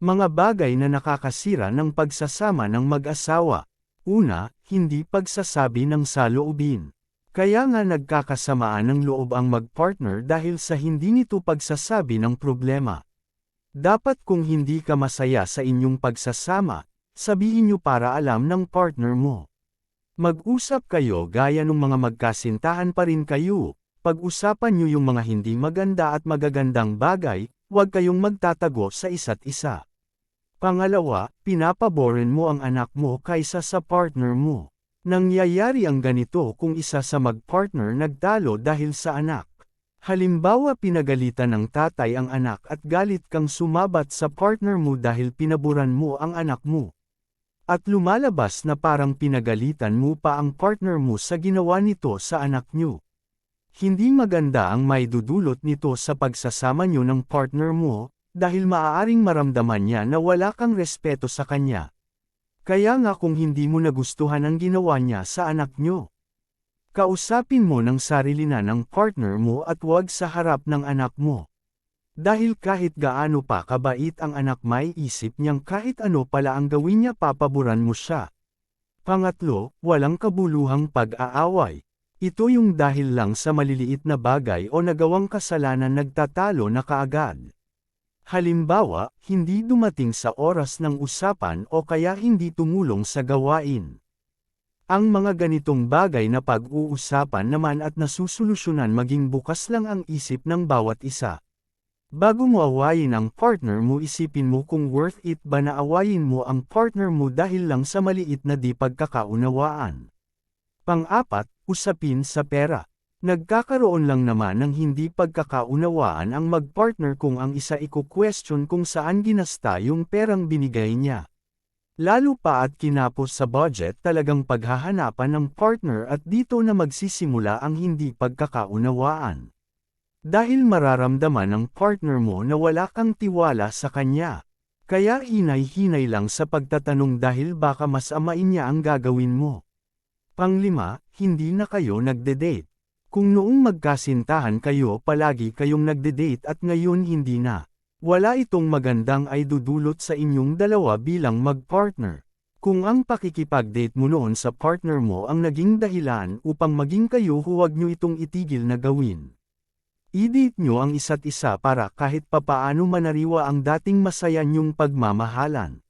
Mga bagay na nakakasira ng pagsasama ng mag-asawa. Una, hindi pagsasabi ng saloobin. Kaya nga nagkakasamaan ng loob ang mag-partner dahil sa hindi nito pagsasabi ng problema. Dapat kung hindi ka masaya sa inyong pagsasama, sabihin niyo para alam ng partner mo. Mag-usap kayo gaya ng mga magkasintahan pa rin kayo. Pag-usapan niyo yung mga hindi maganda at magagandang bagay, huwag kayong magtatago sa isa't isa. Pangalawa, pinapaborin mo ang anak mo kaysa sa partner mo. Nangyayari ang ganito kung isa sa mag-partner nagtalo dahil sa anak. Halimbawa pinagalitan ng tatay ang anak at galit kang sumabat sa partner mo dahil pinaburan mo ang anak mo. At lumalabas na parang pinagalitan mo pa ang partner mo sa ginawa nito sa anak niyo. Hindi maganda ang maidudulot nito sa pagsasama niyo ng partner mo, dahil maaaring maramdaman niya na wala kang respeto sa kanya. Kaya nga kung hindi mo nagustuhan ang ginawa niya sa anak niyo, kausapin mo ng sarili na ng partner mo at huwag sa harap ng anak mo. Dahil kahit gaano pa kabait ang anak may isip niyang kahit ano pala ang gawin niya papaboran mo siya. Pangatlo, walang kabuluhang pag-aaway. Ito yung dahil lang sa maliliit na bagay o nagawang kasalanan nagtatalo na kaagad. Halimbawa, hindi dumating sa oras ng usapan o kaya hindi tumulong sa gawain. Ang mga ganitong bagay na pag-uusapan naman at nasusolusyonan maging bukas lang ang isip ng bawat isa. Bago mo awayin ang partner mo isipin mo kung worth it ba na awayin mo ang partner mo dahil lang sa maliit na di pagkakaunawaan. Pang-apat, usapin sa pera. Nagkakaroon lang naman ng hindi pagkakaunawaan ang mag-partner kung ang isa iko-question kung saan ginasta yung perang binigay niya. Lalo pa at kinapos sa budget talagang paghahanapan ng partner at dito na magsisimula ang hindi pagkakaunawaan. Dahil mararamdaman ng partner mo na wala kang tiwala sa kanya. Kaya hinay-hinay lang sa pagtatanong dahil baka mas amain niya ang gagawin mo. Panglima, hindi na kayo nagde-date. Kung noong magkasintahan kayo palagi kayong nagde-date at ngayon hindi na. Wala itong magandang ay dudulot sa inyong dalawa bilang mag-partner. Kung ang pakikipag-date mo noon sa partner mo ang naging dahilan upang maging kayo huwag nyo itong itigil na gawin. I-date nyo ang isa't isa para kahit papaano manariwa ang dating masaya nyong pagmamahalan.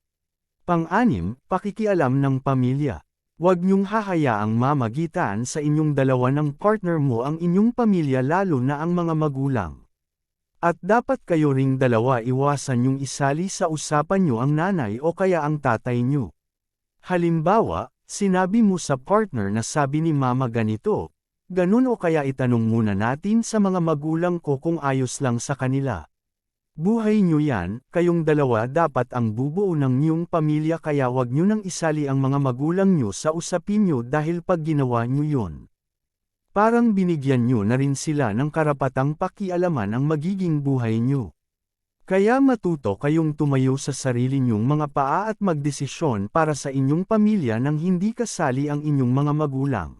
Pang-anim, pakikialam ng pamilya. Huwag niyong hahayaang mamagitan sa inyong dalawa ng partner mo ang inyong pamilya lalo na ang mga magulang. At dapat kayo ring dalawa iwasan yung isali sa usapan niyo ang nanay o kaya ang tatay niyo. Halimbawa, sinabi mo sa partner na sabi ni mama ganito, ganun o kaya itanong muna natin sa mga magulang ko kung ayos lang sa kanila. Buhay niyo yan, kayong dalawa dapat ang bubuo ng niyong pamilya kaya wag niyo nang isali ang mga magulang niyo sa usapin niyo dahil pag ginawa niyo yon, parang binigyan niyo na rin sila ng karapatang pakialaman ang magiging buhay niyo. Kaya matuto kayong tumayo sa sarili niyong mga paa at magdesisyon para sa inyong pamilya nang hindi kasali ang inyong mga magulang.